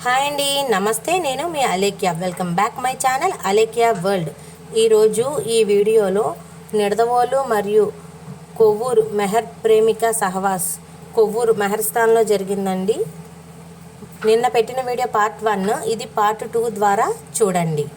Hi అండి, నమస్తే. నేను మీ Alekhya. Welcome back my channel Alekhya world. ఈరోజు ఈ వీడియోలో నిడదవోలు మరియు కొవ్వూరు మెహర్ ప్రేమిక సహవాస్ కొవ్వూరు మెహర్ స్థాన్లో జరిగిందండి. నిన్న పెట్టిన వీడియో పార్ట్ 1, ఇది పార్ట్ 2 ద్వారా చూడండి.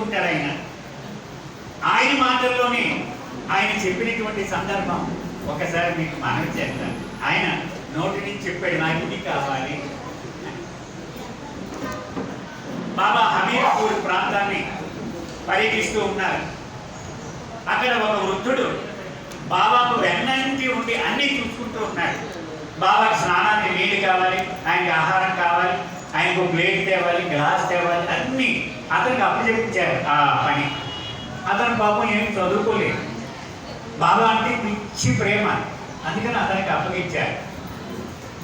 ఉంటాడు ఆయన. ఆయన మాటల్లోనే ఆయన చెప్పినటువంటి సందర్భం ఒకసారి మీకు మనవి చేస్తాను. ఆయన నోటి నుంచి చెప్పాడు, నాకు ఇది కావాలి. బాబా హమీర్పూర్ ప్రాంతాన్ని పర్యటిస్తూ ఉన్నారు. అక్కడ ఒక వృద్ధుడు బాబాకు వెన్నంటి ఉండి అన్నీ చూసుకుంటూ ఉన్నాడు. బాబాకి స్నానానికి నీళ్ళు కావాలి, ఆయనకి ఆహారం కావాలి, ఆయనకు ప్లేట్ తేవాలి, గ్లాస్ తేవాలి, అన్నీ అతనికి అప్పచెప్పించారు ఆ పని. అతను పాపం ఏమి చదువుకోలేదు. బాబా అంటే పిచ్చి ప్రేమ, అందుకని అతనికి అప్పగించారు.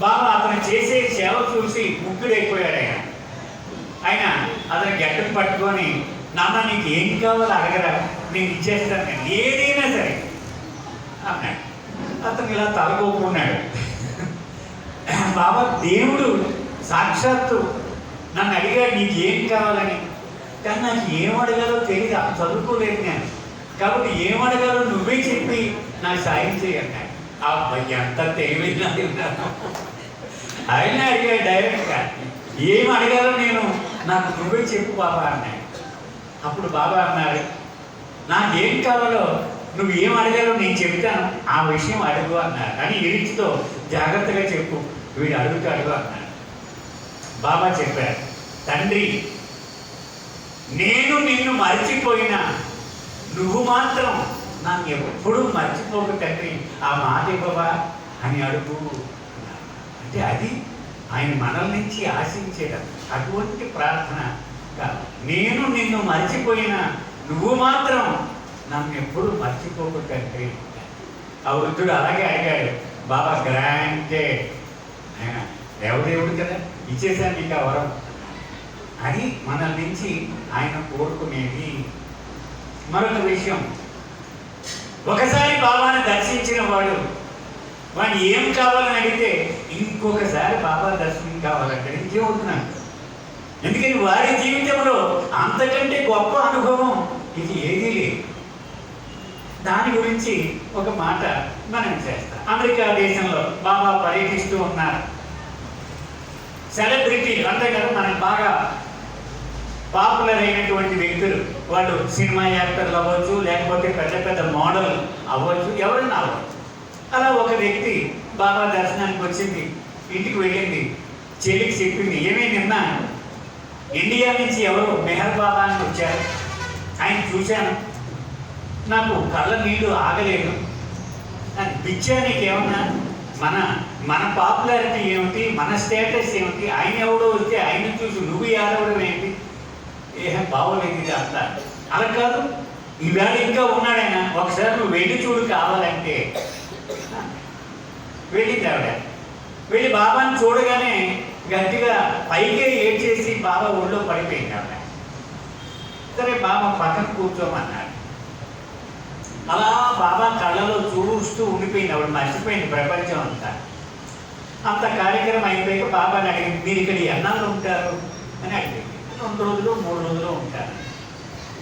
బాబా అతను చేసే సేవ చూసి ముగ్గుడైపోయాడు ఆయన. ఆయన అతని గడ్డను పట్టుకొని, నాన్న నీకు ఏం కావాలో అడగరా, నేను ఇచ్చేస్తాను, ఏదైనా సరే అన్నాడు. అతను ఇలా తలగొక్కున్నాడు. బాబా దేవుడు సాక్షాత్తు నన్ను అడిగాడు నీకు ఏం కావాలని. కానీ నాకు ఏం అడగాలో తెలియదు, చదువుకోలేదు నేను, కాబట్టి ఏం అడగాలో నువ్వే చెప్పి నాకు సాయం చేయన్నాడు. ఆ అబ్బాయి అంత తెలివిగా ఆయన అడిగాడు డైరెక్ట్గా, ఏం అడగాలో నేను నాకు నువ్వే చెప్పు బాబా అన్నాడు. అప్పుడు బాబా అన్నాడు, నాకేం కావాలో నువ్వు ఏం అడగాలో నేను చెప్తాను, ఆ విషయం అడుగు అన్నాడు. అని ఇరిచితో జాగ్రత్తగా చెప్పు, వీడు అడుగుతాడు అన్నాడు. బాబా చెప్పారు, తండ్రి నేను నిన్ను మర్చిపోయినా నువ్వు మాత్రం నాకు ఎప్పుడూ మర్చిపోకు తండ్రి, ఆ మాట ఇవ్వవా అని అడుగు. అంటే అది ఆయన మనల నుంచి ఆశించేది అటువంటి ప్రార్థన. నేను నిన్ను మర్చిపోయినా నువ్వు మాత్రం నన్ను ఎప్పుడు మర్చిపోకు తండ్రి. ఆ వృద్ధుడు అలాగే అడిగాడు. బాబా గ్రాంటెడ్, ఆయన దేవదేవుడు కదా, ఇచ్చేసాను నీకు ఆ వరం అని మనల నుంచి ఆయన కోరుకునేది. మరొక విషయం, ఒకసారి బాబాను దర్శించిన వాడు ఏం కావాలని అడిగితే ఇంకొకసారి బాబా దర్శనం కావాలంటే ఇంకేమవుతున్నాను. ఎందుకని వారి జీవితంలో అంతకంటే గొప్ప అనుభవం ఇది ఏదీ లేదు. దాని గురించి ఒక మాట మనం చేస్తాం. అమెరికా దేశంలో బాబా పర్యటిస్తూ ఉన్నారు. సెలబ్రిటీలు అంతే కదా, మనకు బాగా పాపులర్ అయినటువంటి వ్యక్తులు, వాళ్ళు సినిమా యాక్టర్లు అవ్వచ్చు, లేకపోతే పెద్ద పెద్ద మోడల్ అవ్వచ్చు, ఎవరైనా అవ్వచ్చు. అలా ఒక వ్యక్తి బాబా దర్శనానికి వచ్చింది, ఇంటికి వెళ్ళింది, చెల్లికి చెప్పింది, ఏమీ నిన్న ఇండియా నుంచి ఎవరు మెహర్ బాబా అని వచ్చారు, ఆయన చూశాను, నాకు కళ్ళ నీళ్ళు ఆగలేదు, పిచ్చా నీకేమన్నా, మన పాపులారిటీ ఏమిటి, మన స్టేటస్ ఏమిటి, ఆయన ఎవడో వస్తే ఆయన చూసి నువ్వు యాదవడం ఏంటి, ఏం బాగోలేదు ఇది అంతా. అలా కాదు, ఈవేళ ఇంకా ఉన్నాడు ఆయన, ఒకసారి నువ్వు వెళ్ళి చూడు కావాలంటే. వెళ్ళింది ఆవిడ. వెళ్ళి బాబాని చూడగానే గట్టిగా పైకే ఏడ్చేసి బాబా ఒళ్ళో పడిపోయింది ఆవిడ. సరే బాబా పక్కన కూర్చోమన్నాడు. అలా బాబా కళ్ళలో చూస్తూ ఉండిపోయింది ఆవిడ, మర్చిపోయింది ప్రపంచం అంతా. అంత కార్యక్రమం అయిపోయాక బాబాని అడిగింది, మీరు ఇక్కడ ఎన్నాళ్ళు ఉంటారు అని అడిగింది. 2 రోజులు 3 రోజులు ఉంటారు.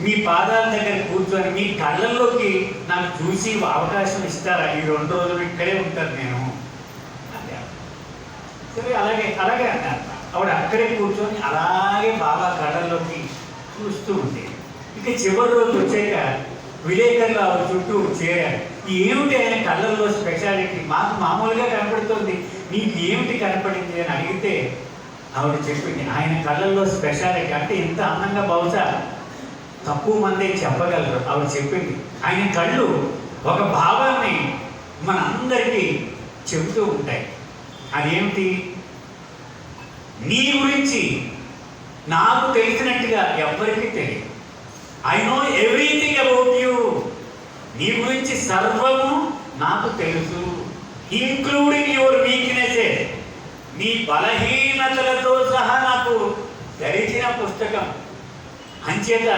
మీ పాదాల దగ్గర కూర్చొని మీ కళ్ళల్లోకి నాకు చూసి అవకాశం ఇస్తారా, ఈ 2 రోజులు ఇక్కడే ఉంటారు నేను అంటే. సరే అలాగే అన్నారు. ఆవిడ అక్కడే కూర్చొని అలాగే బాబా కళ్ళల్లోకి చూస్తూ ఉండేది. ఇక చివరి రోజు వచ్చాక విలేకరులు ఆవిడ చుట్టూ చేరారు. ఏమిటి ఆయన కళ్ళల్లో స్పెషాలిటీ, మాకు మామూలుగా కనపడుతుంది, నీకు ఏమిటి కనపడింది అని అడిగితే ఆవిడ చెప్పింది, ఆయన కళ్ళల్లో స్పెషాలిటీ అంటే ఇంత అందంగా బహుశా తక్కువ మందే చెప్పగలరు. ఆవిడ చెప్పింది, ఆయన కళ్ళు ఒక భావాన్ని మనందరికీ చెబుతూ ఉంటాయి. అదేమిటి, నీ గురించి నాకు తెలిసినట్టుగా ఎవ్వరికీ తెలియదు. I know everything about you, నీ గురించి సర్వము నాకు తెలుసు, ఇంక్లూడింగ్ యువర్ వీక్నెసెస్, నీ బలహీనతలతో సహా నాకు తెరిచిన పుస్తకం. అంచేత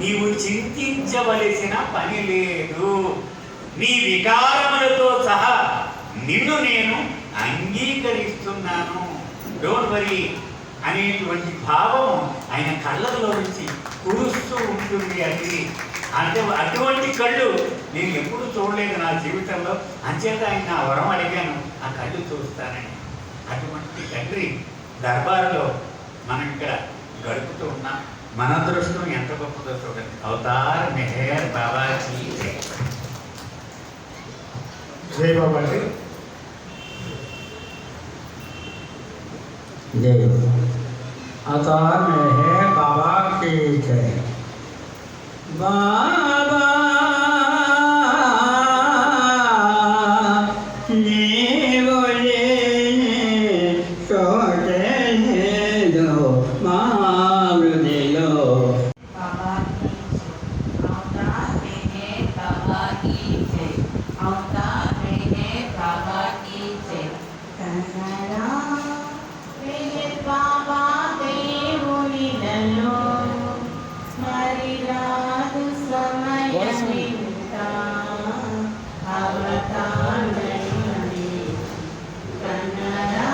నీవు చింతించవలసిన పని లేదు, నీ వికారములతో సహా నిన్ను నేను అంగీకరిస్తున్నాను, డోంట్ వరీ అనేటువంటి భావము ఆయన కళ్ళల్లో నుంచి కురుస్తూ ఉంటుంది. అంటే అటువంటి కళ్ళు నేను ఎప్పుడు చూడలేదు నా జీవితంలో. అంచేత ఆయన నా వరం అడిగాను, ఆ కళ్ళు చూస్తానని. అటువంటి తండ్రి దర్బారులో మనం ఇక్కడ గడుపుతూ ఉన్నాం. మన అదృష్టం ఎంత గొప్పదో చూడండి. అవతార్ మెహర్ బాబాకి జై. జై బాబా జై. अवतार मेहर बाबा की जय. बाबा ने बोले सोचे दो मार दिलो. बाबा की अवतार मेहर बाबा की जय. अवतार मेहर बाबा की जय. कन्नड़ा मेहर बाबा దేవునిలలో మరి రాదు సమయమింత అవతారమైనది కన్నడా.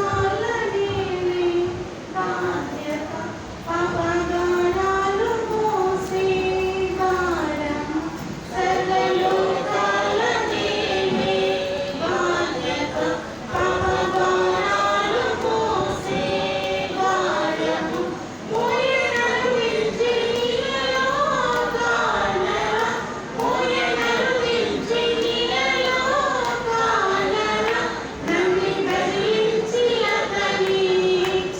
సర్వలోకాలనేవి బాధ్యత పవగణాలు మోసే భారం. సర్వలోకాలనేవి బాధ్యత పవగణాలు మోసే భారము. మోయనరు విడిచి నీలలో కానరా. మోయనరు విడిచి నీలలో కానరా. నమ్మి భజించి అతని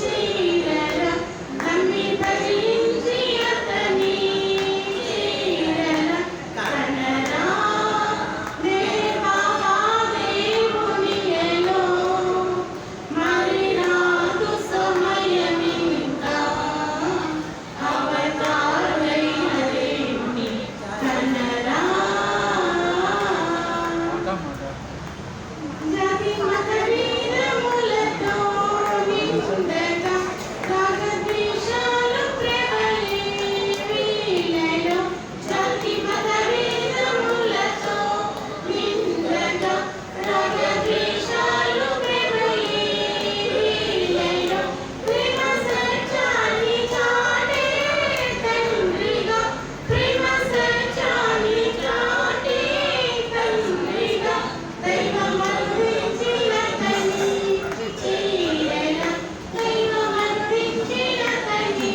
చేరరా. నమ్మి భజించి అతని చేరరా. కన్నరా నే బాబా దేవునిలో మరి రాదు సమయమింకా అవతారైన దేవుని కన్నరా. జాతి మత వీరములతో నిండగా రాగద్వేషాలు ప్రబలే వీళ్ళలో. జాతి మత వీరములతో నిండగా రాగద్వేషాలు ప్రబలే వీళ్ళలో. ప్రేమ సత్యాన్ని చాటే తండ్రిగా. ప్రేమ సత్యాన్ని చాటే తండ్రిగా. దైవం అందించిన తని చీరల. దైవం అందించిన తని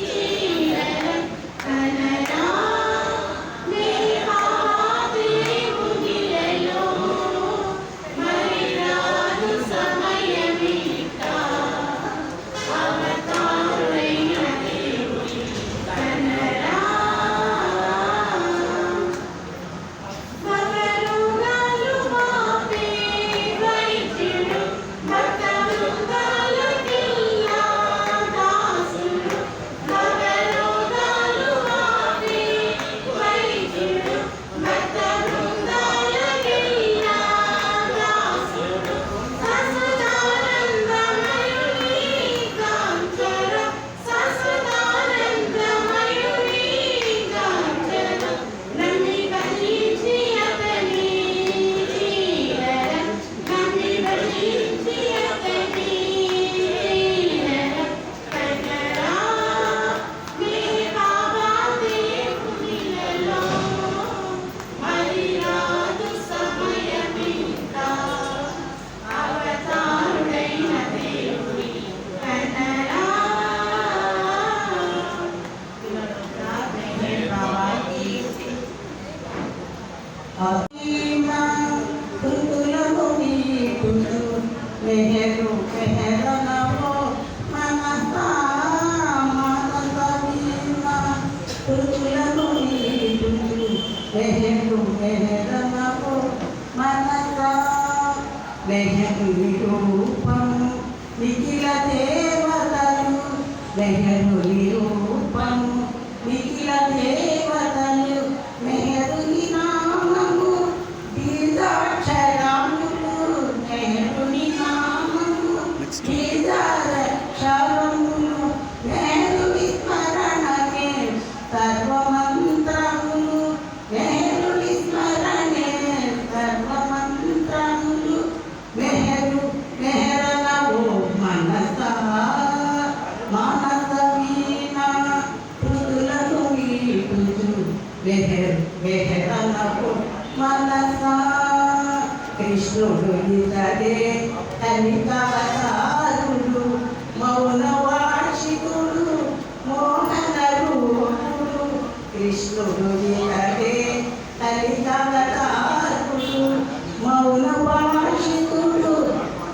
చీరల. కనరా నే బాబా దేవునిలలో మరి రాదు సమయమింకా అవతారైన దేవుని కన్నరా. భక్తవృందాలు మాపే వైద్యుడు. భక్తవృందాలు దివ్యా దాసుడు. భక్తవృందాలు మాపే వైద్యుడు. భక్తవృందాలు దివ్యా దాసుడు. ససుదానందమయుని కాంచర. ససుదానందమయుని కాంచర. నమ్మి భజించి అతని చీరర. నమ్మి భజించి అతని చీరర. కన్నరా నే బాబా దేవునిలలో మరి రాదు సమయమింకా అవతారుడైన దేవుని కన్నరా. బాబా की మెహరు మెహరనవో మనసా మనసవీనా తులను నీటును. మెహరు మెహరనవో మనసా మెహరు నిరూపము నిఖిల దేవతలు. మెహరు నిరూపము నిఖిల దేవతలు. మెహరుని నామము బీజాక్షరములు. మెహరుని నామము బీజాక్షరములు. మెహరుని స్మరణమే సర్వమంత్రములు. మెహరుని స్మరణే సర్వమంత్రములు. మెహరు మెహరనవో మనసా మానస వీణా పృథులను వీటుచు. మెహరు మెహరనవో మనసా. కృష్ణుడు ఇతడే కలితావతారుడు మౌన వార్షికుడు మోహన రూపుడు కృష్ణుడు ఇతడే కలితావతారుడు మౌన వార్షికుడు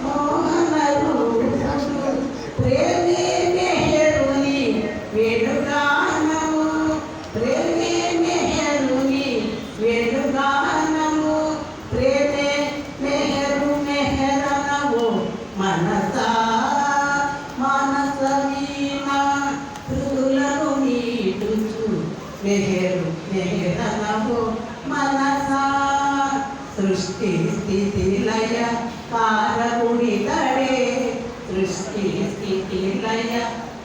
మోహన రూపుడు ప్రేమే మెహరుని వేణుగానము ప్రేమే మెహరుని వేణుగానము ప్రేమే మెహరు మెహరనవు మనసా మానస వీణ హృదులను నీటుచు మెహరు మెహరనవు మనసా సృష్టి స్థితి లయ కారకుడితడే సృష్టి స్థితి లయ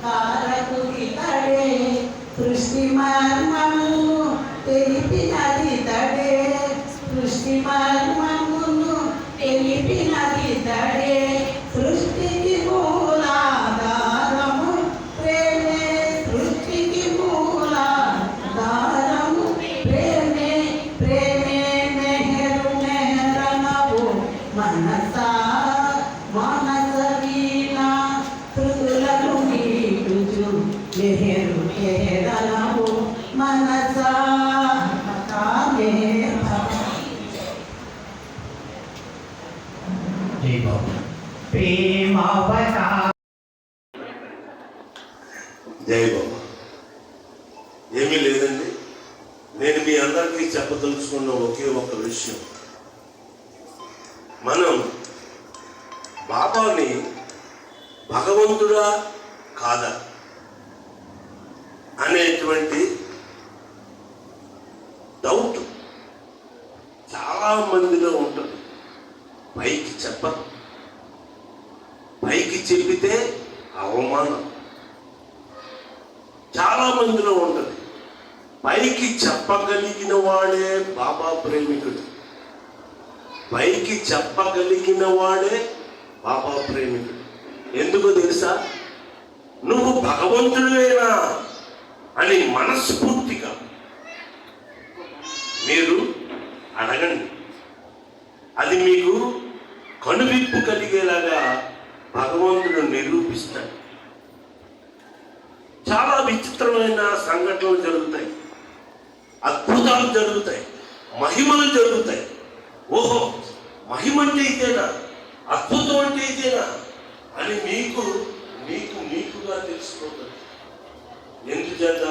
కారకుడితడే సృష్టి మర్మము తెలిపినది తడే సృష్టి మర్మమును తెలిపినది తడే సృష్టికి మూలాధారము ప్రేమే సృష్టికి మూలాధారము ప్రేమే ప్రేమే మెహరు మెహరనవు మనసా మానస వీణ హృదులను నీటుచు మెహరు మెహరనవు మనసా జై బాబా. ఏమీ లేదండి, నేను మీ అందరికీ చెప్పదలుచుకున్న ఒకే ఒక విషయం. మనం బాబాని భగవంతుడా కాదా అనేటువంటి డౌట్ చాలా మందిలో ఉంటుంది. పైకి చెప్పరు, పైకి చెప్పితే అవమానం. చాలా మందిలో ఉంటుంది. పైకి చెప్పగలిగిన వాడే బాబా ప్రేమికుడు, పైకి చెప్పగలిగిన వాడే బాబా ప్రేమికుడు. ఎందుకో తెలుసా? నువ్వు భగవంతుడివేనా అని మనస్ఫూర్తిగా మీరు అడగండి. అది మీకు కనువిప్పు కలిగేలాగా భగవంతుడు నిరూపిస్తాడు. చాలా విచిత్రమైన సంఘటనలు జరుగుతాయి, అద్భుతాలు జరుగుతాయి, మహిమలు జరుగుతాయి. ఓహో, మహిమ అంటే ఇదేనా, అద్భుతం అంటే ఇదేనా అని మీకుగా తెలిసిపోతుంది. ఎందుచేత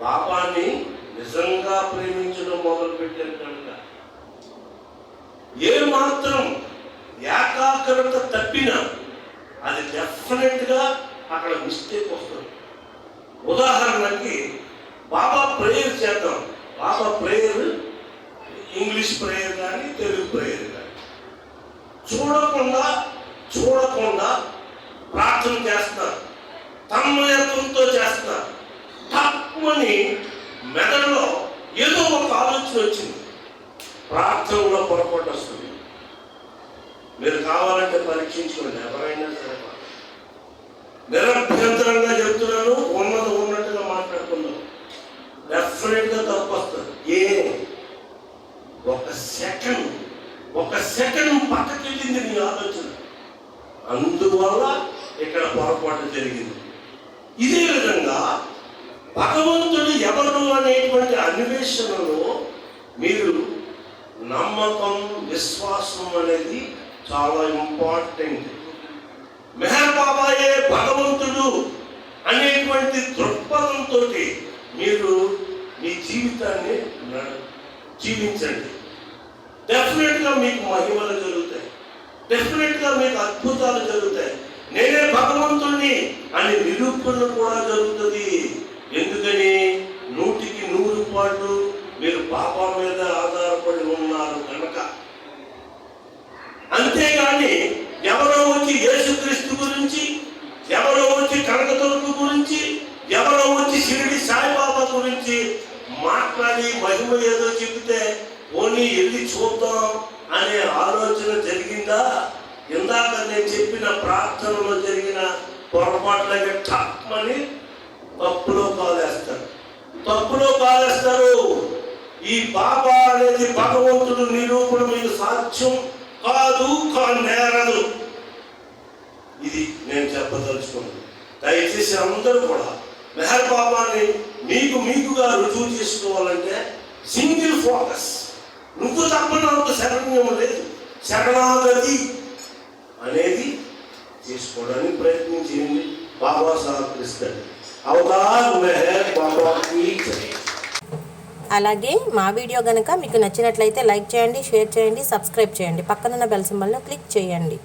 పాపాన్ని నిజంగా ప్రేమించడం మొదలుపెట్టారు కనుక. ఏ మాత్రం ఏకాగ్రత తప్పినా అది డెఫినెట్గా అక్కడ మిస్టేక్ వస్తుంది. ఉదాహరణకి బాబా ప్రేయర్ చేద్దాం. బాబా ప్రేయర్ ఇంగ్లీష్ ప్రేయర్ కానీ తెలుగు ప్రేయర్ కానీ చూడకుండా ప్రార్థన చేస్తున్నారు, తన్మయత్వంతో చేస్తున్నారు. తప్పని మెదడులో ఏదో ఒక ఆలోచన వచ్చింది, ప్రార్థనలో పొరపాటు వస్తుంది. మీరు కావాలంటే పరీక్షించుకోండి, ఎవరైనా సరే. నిరభ్యంతరంగా చెప్తున్నాను, ఉన్నట్టుగా మాట్లాడుకుందాం. డెఫినెట్గా తప్పు వస్తుంది. ఒక సెకండ్ పక్కకెళ్ళింది నీ ఆలోచన, అందువల్ల ఇక్కడ పొరపాటు జరిగింది. ఇదే విధంగా భగవంతుడు ఎవరు అనేటువంటి అన్వేషణలో మీరు నమ్మకం, విశ్వాసం అనేది చాలా ఇంపార్టెంట్. మెహర్ బాబాయే భగవంతుడు అనేటువంటి దృక్పథంతో మీరు మీ జీవితాన్ని జీవించండి. డెఫినెట్గా మీకు మహిమలు జరుగుతాయి, డెఫినెట్గా మీకు అద్భుతాలు జరుగుతాయి. నేనే భగవంతుడిని అని నిరూపణ కూడా జరుగుతుంది. ఎందుకని 100కి 100 మీరు బాబా మీద ఆధారపడి ఉన్నారు కనుక. అంతేగాని ఎవరో వచ్చి యేసుక్రీస్తు గురించి, ఎవరో వచ్చి కనకదుర్గ గురించి, ఎవరో వచ్చి షిరిడి సాయిబాబా గురించి మాట్లాడి మహిమ ఏదో చెబితే పోనీ వెళ్ళి చూద్దాం అనే ఆలోచన జరిగిందా? ఇందాక నేను చెప్పిన ప్రార్థనలో జరిగిన పొరపాట్లకి తప్పని తప్పులో కాలేస్తారు. ఈ బాబా అనేది భగవంతుడు నిరూపణ మీకు సాధ్యం కాదు, నేరదు. నేను చెప్పదలుచుకున్నాను. దయచేసి అందరూ కూడా మెహర్ బాబాని మీకుగా రుజువు చేసుకోవాలంటే సింగిల్ ఫోకస్, నువ్వు తప్ప నాకు శరణ్యం లేదు, శరణాగతి అనేది చేసుకోవడానికి ప్రయత్నం చేయండి. బాబా సహకరిస్తాడు. అవతార్ మెహర్ బాబాకి జై. అలాగే మా వీడియో కనుక మీకు నచ్చినట్లయితే లైక్ చేయండి, షేర్ చేయండి, సబ్స్క్రైబ్ చేయండి, పక్కనున్న బెల్ సింబల్ను క్లిక్ చేయండి.